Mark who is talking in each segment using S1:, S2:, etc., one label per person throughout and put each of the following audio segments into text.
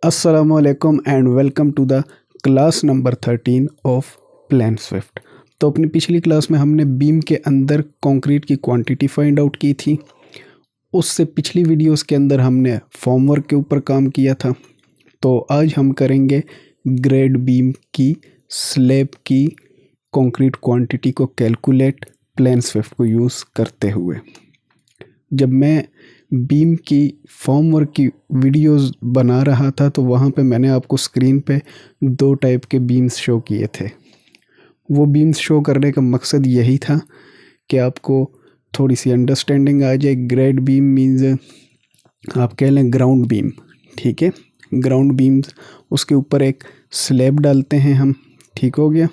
S1: Assalamualaikum and welcome to the class number 13 of plan Swift. तो अपनी पिछली class में हमने बीम के अंदर कंक्रीट की क्वांटिटी फाइंड आउट की थी। उससे पिछली वीडियोस के अंदर हमने फॉर्मवर्क के ऊपर काम किया था। तो आज हम करेंगे ग्रेड बीम की स्लैब की कंक्रीट क्वांटिटी को कैलकुलेट प्लान स्विफ्ट को यूज़ करते हुए। जब मैं बीम की फॉर्मवर्क की वीडियोस बना रहा था तो वहाँ पे मैंने आपको स्क्रीन पे दो टाइप के बीम्स शो किए थे। वो बीम्स शो करने का मकसद यही था कि आपको थोड़ी सी अंडरस्टैंडिंग आ जाए। ग्रेड बीम मीन्स आप कह लें ग्राउंड बीम, ठीक है। ग्राउंड बीम्स, उसके ऊपर एक स्लैब डालते हैं हम, ठीक हो गया।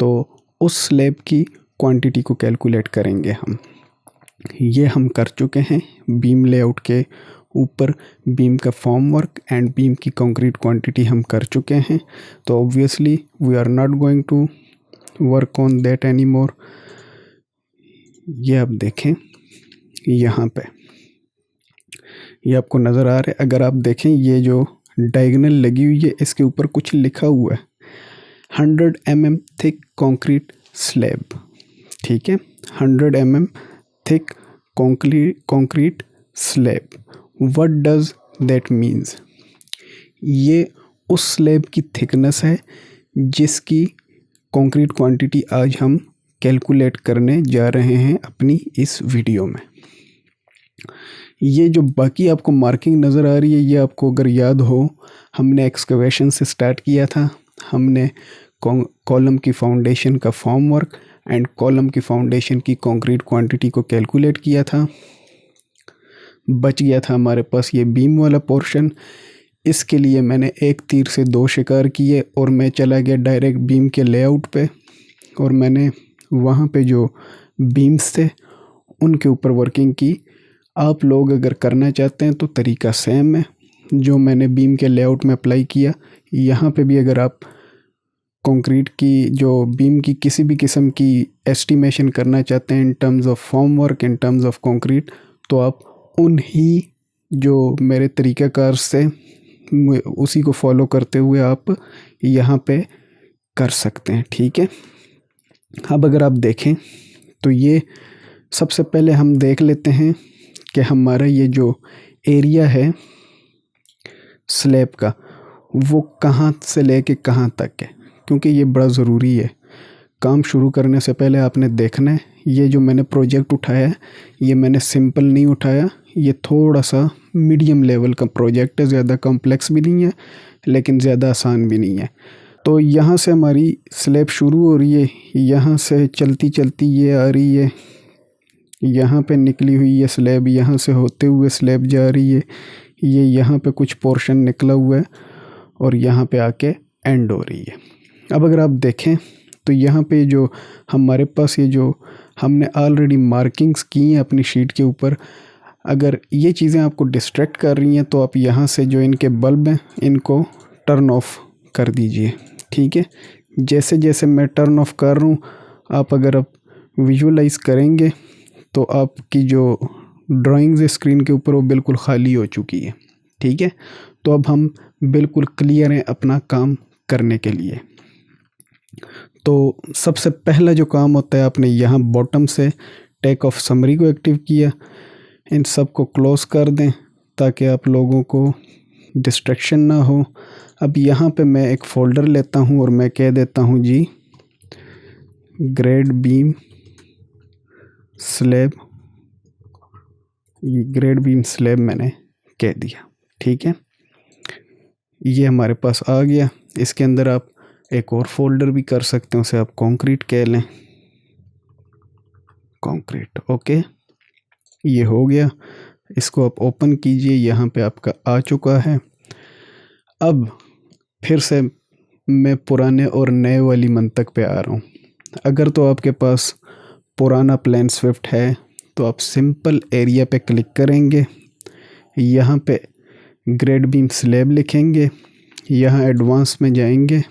S1: तो उस स्लैब की क्वांटिटी को कैलकुलेट करेंगे हम। ये हम कर चुके हैं बीम लेआउट के ऊपर। बीम का फॉर्म वर्क एंड बीम की कंक्रीट क्वांटिटी हम कर चुके हैं। तो obviously we are not going to work on that anymore. ये आप देखें यहाँ पे, ये आपको नज़र आ रहा है। अगर आप देखें ये जो डायगोनल लगी हुई है इसके ऊपर कुछ लिखा हुआ है 100 mm थिक कंक्रीट स्लैब, ठीक है। 100 mm thick concrete slab. What does that means? ये उस स्लैब की थिकनेस है जिसकी कंक्रीट क्वांटिटी आज हम कैलकुलेट करने जा रहे हैं अपनी इस वीडियो में। ये जो बाकी आपको मार्किंग नज़र आ रही है, ये आपको अगर याद हो, हमने एक्सकवेशन से स्टार्ट किया था। हमने कॉलम की फाउंडेशन का फॉर्म वर्क एंड कॉलम की फाउंडेशन की कंक्रीट क्वांटिटी को कैलकुलेट किया था। बच गया था हमारे पास ये बीम वाला पोर्शन। इसके लिए मैंने एक तीर से दो शिकार किए और मैं चला गया डायरेक्ट बीम के लेआउट पे। और मैंने वहाँ पे जो बीम्स थे उनके ऊपर वर्किंग की। आप लोग अगर करना चाहते हैं तो तरीका सेम है जो मैंने बीम के लेआउट में अप्लाई किया। यहाँ पे भी अगर आप कंक्रीट की जो बीम की किसी भी किस्म की एस्टिमेशन करना चाहते हैं in terms of form work, in terms of concrete, तो आप उन्हीं जो मेरे तरीक़ाकार से उसी को फॉलो करते हुए आप यहाँ पे कर सकते हैं, ठीक है। अब अगर आप देखें तो ये सबसे पहले हम देख लेते हैं कि हमारा ये जो एरिया है स्लैब का वो कहाँ से लेके कहाँ तक है, क्योंकि ये बड़ा ज़रूरी है। काम शुरू करने से पहले आपने देखना है। ये जो मैंने प्रोजेक्ट उठाया है ये मैंने सिंपल नहीं उठाया, ये थोड़ा सा मीडियम लेवल का प्रोजेक्ट है। ज़्यादा कॉम्प्लेक्स भी नहीं है लेकिन ज़्यादा आसान भी नहीं है। तो यहाँ से हमारी स्लैब शुरू हो रही है, यहाँ से चलती चलती ये आ रही है, यहाँ पे निकली हुई है स्लैब, यहाँ से होते हुए स्लैब जा रही है, ये यहाँ पे कुछ पोर्शन निकला हुआ है और यहाँ पे आके एंड हो रही है। अब अगर आप देखें तो यहाँ पे जो हमारे पास ये जो हमने ऑलरेडी मार्किंग्स की हैं अपनी शीट के ऊपर, अगर ये चीज़ें आपको डिस्ट्रैक्ट कर रही हैं तो आप यहाँ से जो इनके बल्ब हैं इनको टर्न ऑफ कर दीजिए, ठीक है। जैसे जैसे मैं टर्न ऑफ कर रहा हूँ आप अगर आप विजुअलाइज करेंगे तो आपकी जो ड्राइंग्स है स्क्रीन के ऊपर वो बिल्कुल खाली हो चुकी है, ठीक है। तो अब हम बिल्कुल क्लियर हैं अपना काम करने के लिए। तो सबसे पहला जो काम होता है, आपने यहाँ बॉटम से टेक ऑफ समरी को एक्टिव किया। इन सब को क्लोज कर दें ताकि आप लोगों को डिस्ट्रैक्शन ना हो। अब यहाँ पे मैं एक फ़ोल्डर लेता हूँ और मैं कह देता हूँ जी grade beam slab. Grade beam slab मैंने कह दिया, ठीक है। ये हमारे पास आ गया। इसके अंदर आप एक और फोल्डर भी कर सकते हैं, उसे आप कंक्रीट कह लें, कंक्रीट, ओके। ये हो गया। इसको आप ओपन कीजिए, यहाँ पे आपका आ चुका है। अब फिर से मैं पुराने और नए वाली मंतक पे आ रहा हूँ। अगर तो आपके पास पुराना प्लान स्विफ्ट है तो आप सिंपल एरिया पे क्लिक करेंगे, यहाँ पे ग्रेड बीम स्लैब लिखेंगे, यहाँ एडवांस में जाएंगे,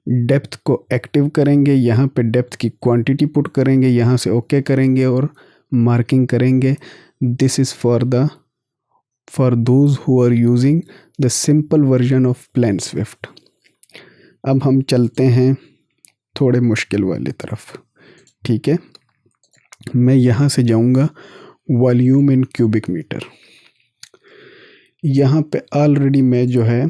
S1: डेप्थ को एक्टिव करेंगे, यहाँ पे डेप्थ की क्वांटिटी पुट करेंगे, यहाँ से ओके करेंगे और मार्किंग करेंगे this is for the for those who are using the simple version of PlanSwift. अब हम चलते हैं थोड़े मुश्किल वाली तरफ। ठीक है, मैं यहाँ से जाऊँगा वॉल्यूम इन क्यूबिक मीटर। यहाँ पे ऑलरेडी मैं जो है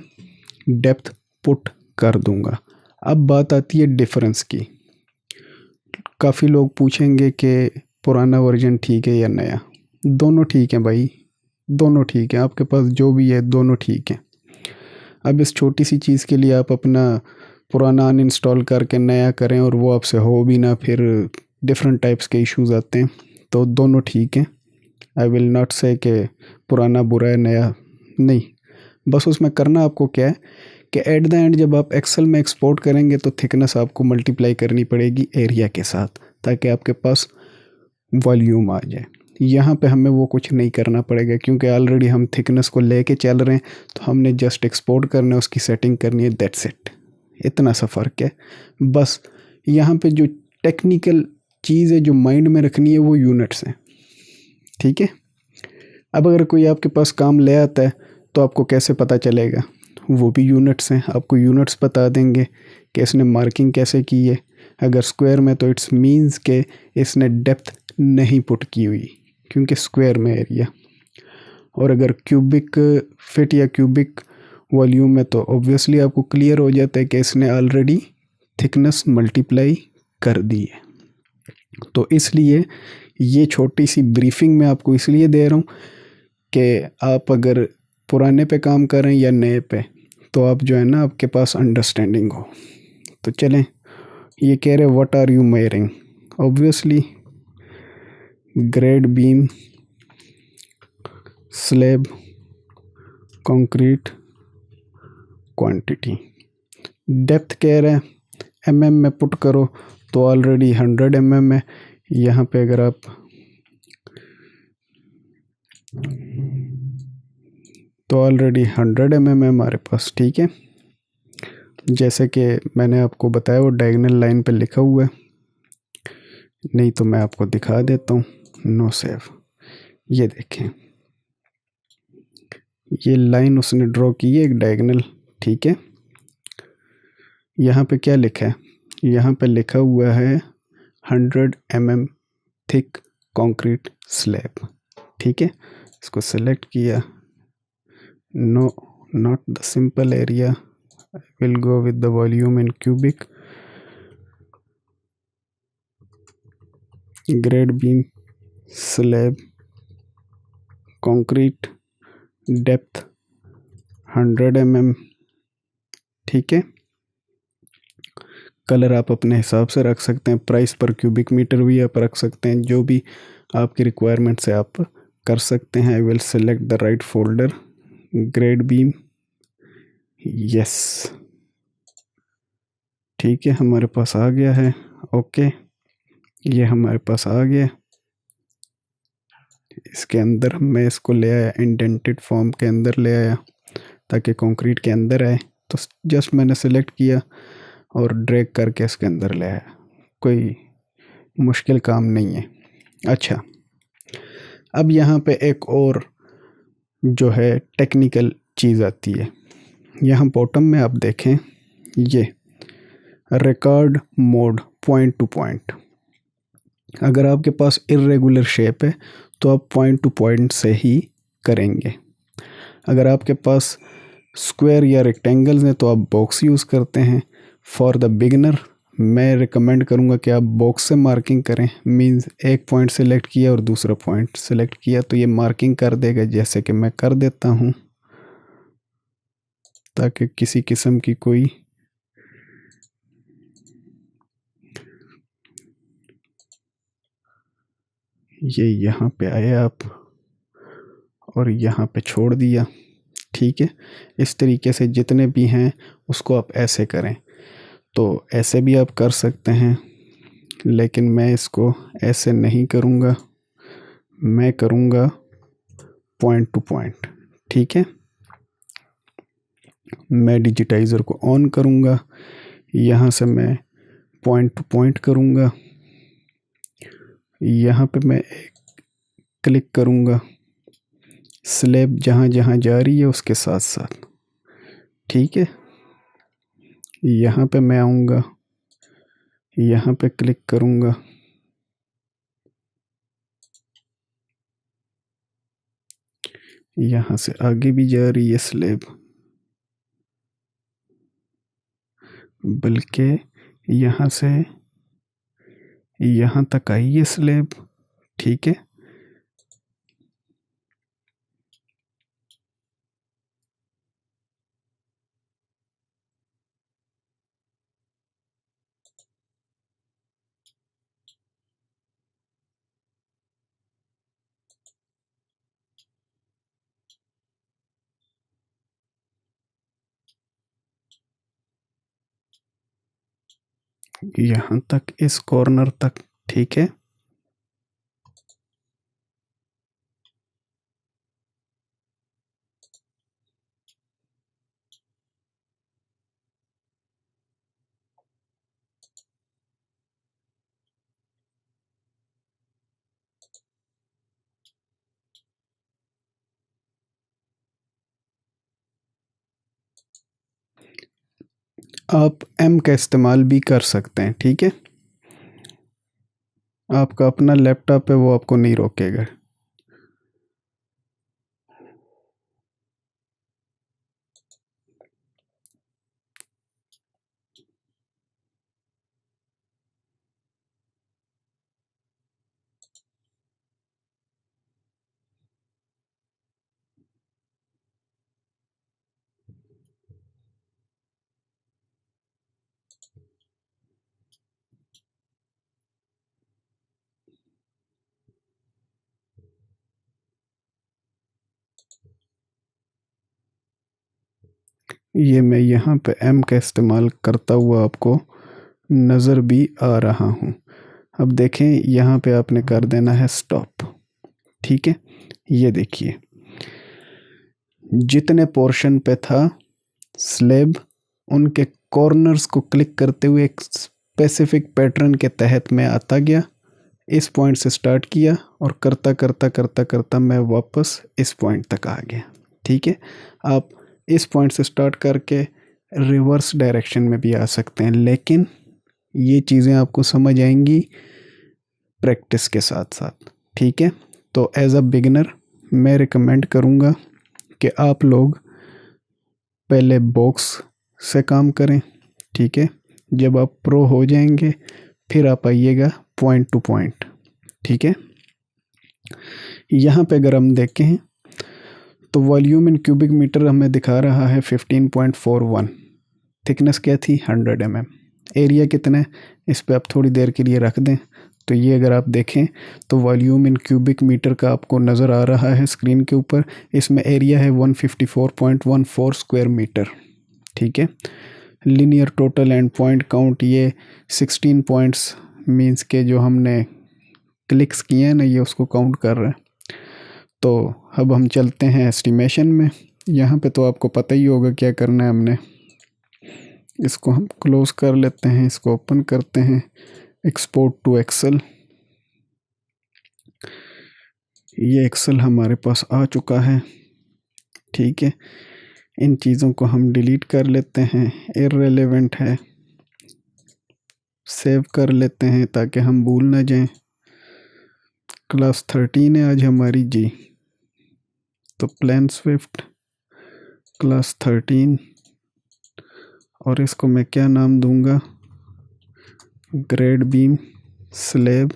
S1: डेप्थ पुट कर दूँगा। अब बात आती है डिफरेंस की। काफ़ी लोग पूछेंगे कि पुराना वर्जन ठीक है या नया। दोनों ठीक हैं भाई, दोनों ठीक हैं। आपके पास जो भी है दोनों ठीक हैं। अब इस छोटी सी चीज़ के लिए आप अपना पुराना अनइंस्टॉल करके नया करें और वो आपसे हो भी ना, फिर डिफरेंट टाइप्स के इश्यूज आते हैं। तो दोनों ठीक हैं। आई विल नॉट से कि पुराना बुरा है नया नहीं। बस उसमें करना आपको क्या है कि एट द एंड जब आप एक्सेल में एक्सपोर्ट करेंगे तो थिकनेस आपको मल्टीप्लाई करनी पड़ेगी एरिया के साथ, ताकि आपके पास वॉल्यूम आ जाए। यहाँ पे हमें वो कुछ नहीं करना पड़ेगा क्योंकि ऑलरेडी हम थिकनेस को लेके चल रहे हैं। तो हमने जस्ट एक्सपोर्ट करना है, उसकी सेटिंग करनी है, दैट्स इट। इतना सा फ़र्क है बस। यहाँ पे जो टेक्निकल चीज़ है जो माइंड में रखनी है वो यूनिट्स हैं। ठीक है, अब अगर कोई आपके पास काम ले आता है तो आपको कैसे पता चलेगा? वो भी यूनिट्स हैं, आपको यूनिट्स बता देंगे कि इसने मार्किंग कैसे की है। अगर स्क्वायर में तो इट्स मीन्स के इसने डेप्थ नहीं पुट की हुई क्योंकि स्क्वायर में एरिया। और अगर क्यूबिक फिट या क्यूबिक वॉल्यूम में तो ऑब्वियसली आपको क्लियर हो जाता है कि इसने ऑलरेडी थिकनेस मल्टीप्लाई कर दी है। तो इसलिए ये छोटी सी ब्रीफिंग मैं आपको इसलिए दे रहा हूँ कि आप अगर पुराने पे काम कर रहे हैं या नए पे, तो आप जो है ना आपके पास अंडरस्टैंडिंग हो। तो चलें, ये कह रहे what are you measuring? Obviously grade beam slab concrete quantity. Depth कह रहे हैं एमएम में पुट करो तो ऑलरेडी 100 mm है। यहाँ पे अगर आप तो ऑलरेडी 100 mm है हमारे पास। ठीक है, जैसे कि मैंने आपको बताया वो डायगोनल लाइन पे लिखा हुआ है, नहीं तो मैं आपको दिखा देता हूँ। नो सेव, ये देखें, ये लाइन उसने ड्रॉ की है एक डायगोनल। ठीक है, यहाँ पे क्या लिखा है? यहाँ पे लिखा हुआ है 100 mm थिक कंक्रीट स्लैब। ठीक है, इसको सेलेक्ट किया। No, not the simple area, I will go with the volume in cubic. Grade beam slab concrete depth 100 mm। ठीक है, कलर आप अपने हिसाब से रख सकते हैं, प्राइस पर क्यूबिक मीटर भी आप रख सकते हैं, जो भी आपकी रिक्वायरमेंट से आप कर सकते हैं। I will select the right folder, grade beam, yes. ठीक है, हमारे पास आ गया है। ओके, ये हमारे पास आ गया। इसके अंदर मैं इसको ले आया, इंडेंटेड फॉर्म के अंदर ले आया ताकि कंक्रीट के अंदर आए। तो जस्ट मैंने सेलेक्ट किया और ड्रैग करके इसके अंदर ले आया। कोई मुश्किल काम नहीं है। अच्छा, अब यहाँ पे एक और जो है टेक्निकल चीज़ आती है। यहाँ बॉटम में आप देखें, ये record mode point two point. अगर आपके पास इर्रेगुलर शेप है तो आप पॉइंट टू पॉइंट से ही करेंगे। अगर आपके पास स्क्वायर या रेक्टेंगल्स हैं तो आप बॉक्स यूज़ करते हैं। फॉर द बिगिनर मैं रिकमेंड करूँगा कि आप बॉक्स से मार्किंग करें। मींस एक पॉइंट सेलेक्ट किया और दूसरा पॉइंट सेलेक्ट किया तो ये मार्किंग कर देगा, जैसे कि मैं कर देता हूँ, ताकि किसी किस्म की कोई ये यहाँ पे आए आप और यहाँ पे छोड़ दिया। ठीक है, इस तरीके से जितने भी हैं उसको आप ऐसे करें। तो ऐसे भी आप कर सकते हैं, लेकिन मैं इसको ऐसे नहीं करूँगा, मैं करूँगा पॉइंट टू पॉइंट। ठीक है, मैं डिजिटाइज़र को ऑन करूँगा, यहाँ से मैं पॉइंट टू पॉइंट करूँगा, यहाँ पे मैं क्लिक करूँगा, स्लैब जहाँ जहाँ जा रही है उसके साथ साथ। ठीक है, यहाँ पे मैं आऊँगा, यहाँ पे क्लिक करूँगा, यहाँ से आगे भी जा रही है स्लैब, बल्कि यहाँ से यहाँ तक आई है स्लैब। ठीक है, यहाँ तक, इस कॉर्नर तक। ठीक है, आप एम का इस्तेमाल भी कर सकते हैं। ठीक है, आपका अपना लैपटॉप है, वो आपको नहीं रोकेगा। ये मैं यहाँ पे एम का इस्तेमाल करता हुआ आपको नज़र भी आ रहा हूँ। अब देखें, यहाँ पे आपने कर देना है स्टॉप। ठीक है, ये देखिए, जितने पोर्शन पे था स्लैब, उनके कॉर्नर्स को क्लिक करते हुए एक स्पेसिफिक पैटर्न के तहत मैं आता गया। इस पॉइंट से स्टार्ट किया और करता करता करता करता मैं वापस इस पॉइंट तक आ गया। ठीक है, आप इस पॉइंट से स्टार्ट करके रिवर्स डायरेक्शन में भी आ सकते हैं, लेकिन ये चीज़ें आपको समझ आएंगी प्रैक्टिस के साथ साथ। ठीक है, तो एज अ बिगिनर मैं रिकमेंड करूँगा कि आप लोग पहले बॉक्स से काम करें। ठीक है, जब आप प्रो हो जाएंगे फिर आप आइएगा पॉइंट टू पॉइंट। ठीक है, यहाँ पे अगर हम देखें तो वॉल्यूम इन क्यूबिक मीटर हमें दिखा रहा है 15.41। थिकनेस क्या थी, 100 mm। एरिया कितना है, इस पे आप थोड़ी देर के लिए रख दें। तो ये अगर आप देखें तो वॉल्यूम इन क्यूबिक मीटर का आपको नज़र आ रहा है स्क्रीन के ऊपर। इसमें एरिया है 154.14 स्क्वायर मीटर। ठीक है, linear total and point count ये 16 पॉइंट्स मींस के जो हमने क्लिक्स किए हैं ना, ये उसको काउंट कर रहे हैं। तो अब हम चलते हैं एस्टिमेशन में। यहाँ पे तो आपको पता ही होगा क्या करना है हमने। इसको हम क्लोज कर लेते हैं, इसको ओपन करते हैं, एक्सपोर्ट टू एक्सेल। ये एक्सेल हमारे पास आ चुका है। ठीक है, इन चीज़ों को हम डिलीट कर लेते हैं, इररिलेवेंट है। सेव कर लेते हैं ताकि हम भूल ना जाएं। क्लास 13 है आज हमारी जी, तो प्लान स्विफ्ट क्लास 13, और इसको मैं क्या नाम दूंगा, grade beam slab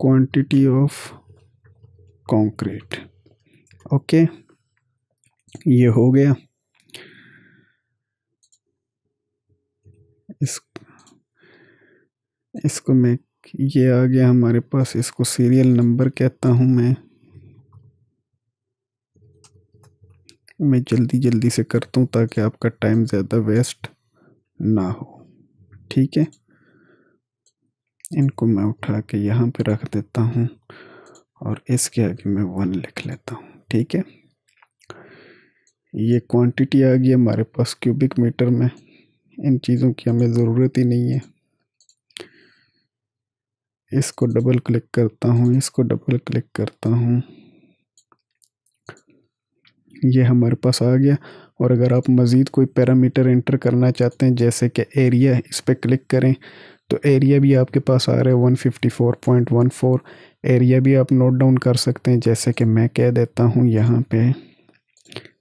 S1: quantity of concrete. Okay, ये हो गया। इसको मैं, ये आ गया हमारे पास, इसको सीरियल नंबर कहता हूँ मैं जल्दी जल्दी से करता हूँ ताकि आपका टाइम ज़्यादा वेस्ट ना हो। ठीक है, इनको मैं उठा के यहाँ पे रख देता हूँ और इसके आगे मैं 1 लिख लेता हूँ। ठीक है, ये क्वांटिटी आ गई हमारे पास क्यूबिक मीटर में। इन चीज़ों की हमें ज़रूरत ही नहीं है। इसको डबल क्लिक करता हूँ, इसको डबल क्लिक करता हूँ, ये हमारे पास आ गया। और अगर आप मज़ीद कोई पैरामीटर एंटर करना चाहते हैं जैसे कि एरिया, इस पर क्लिक करें तो एरिया भी आपके पास आ रहा है 154.14। एरिया भी आप नोट डाउन कर सकते हैं, जैसे कि मैं कह देता हूँ यहाँ पे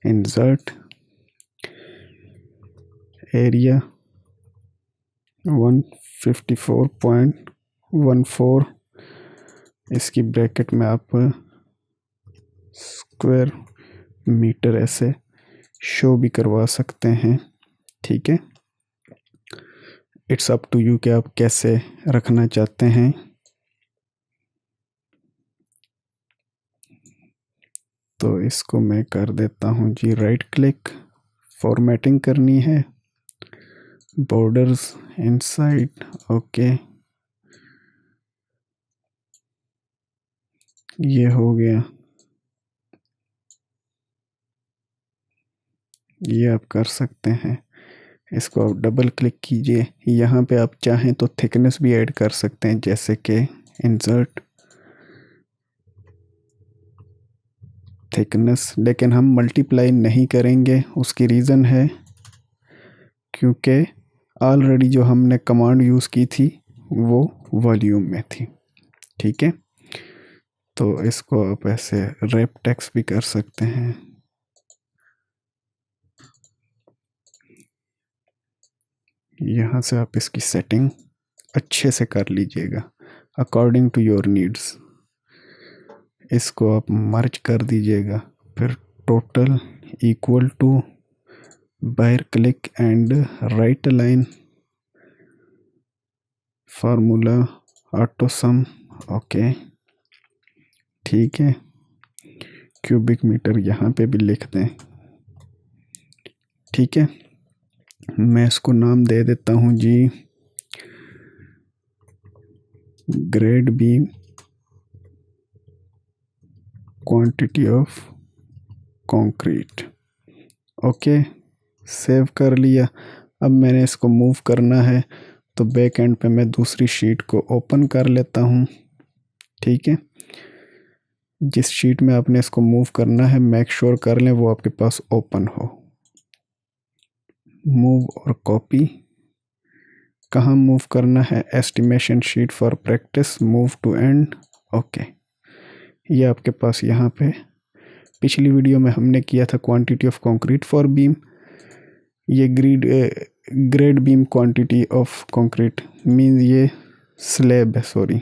S1: इंसर्ट एरिया 154.14, इसकी ब्रैकेट में आप स्क्वायर मीटर ऐसे शो भी करवा सकते हैं। ठीक है, इट्स अप टू यू कि आप कैसे रखना चाहते हैं। तो इसको मैं कर देता हूँ जी राइट क्लिक, फॉर्मेटिंग करनी है, बॉर्डर्स इनसाइड, ओके ये हो गया। ये आप कर सकते हैं। इसको आप डबल क्लिक कीजिए, यहाँ पे आप चाहें तो थिकनेस भी ऐड कर सकते हैं, जैसे कि इंसर्ट थिकनेस, लेकिन हम मल्टीप्लाई नहीं करेंगे। उसकी रीज़न है क्योंकि ऑलरेडी जो हमने कमांड यूज़ की थी वो वॉल्यूम में थी। ठीक है, तो इसको आप ऐसे रैप टेक्स्ट भी कर सकते हैं। यहाँ से आप इसकी सेटिंग अच्छे से कर लीजिएगा अकॉर्डिंग टू योर नीड्स। इसको आप मर्ज कर दीजिएगा, फिर total equal to buyer click and right line formula auto sum, okay ठीक है। क्यूबिक मीटर यहाँ पे भी लिख दें। ठीक है, मैं इसको नाम दे देता हूँ जी grade beam quantity of concrete, okay save कर लिया। अब मैंने इसको मूव करना है तो बैक एंड पे मैं दूसरी शीट को ओपन कर लेता हूँ। ठीक है, जिस शीट में आपने इसको मूव करना है मेक श्योर कर लें वो आपके पास ओपन हो। मूव और कॉपी, कहाँ मूव करना है, estimation sheet for practice, move to end, okay ये आपके पास यहाँ पे पिछली वीडियो में हमने किया था quantity of concrete for beam. ये grade beam quantity of concrete mean ये स्लैब है, सॉरी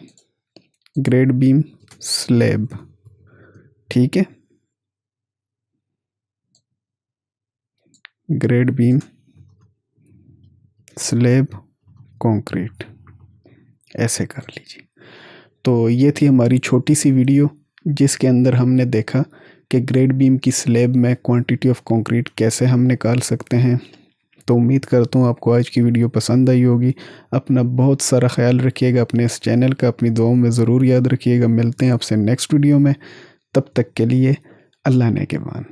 S1: ग्रेड बीम स्लैब। ठीक है, ग्रेड बीम स्लैब कंक्रीट ऐसे कर लीजिए। तो ये थी हमारी छोटी सी वीडियो जिसके अंदर हमने देखा कि ग्रेड बीम की स्लैब में क्वांटिटी ऑफ कंक्रीट कैसे हम निकाल सकते हैं। तो उम्मीद करता हूँ आपको आज की वीडियो पसंद आई होगी। अपना बहुत सारा ख्याल रखिएगा, अपने इस चैनल का अपनी दुआओं में ज़रूर याद रखिएगा। मिलते हैं आपसे नेक्स्ट वीडियो में, तब तक के लिए अल्लाह ने के मान।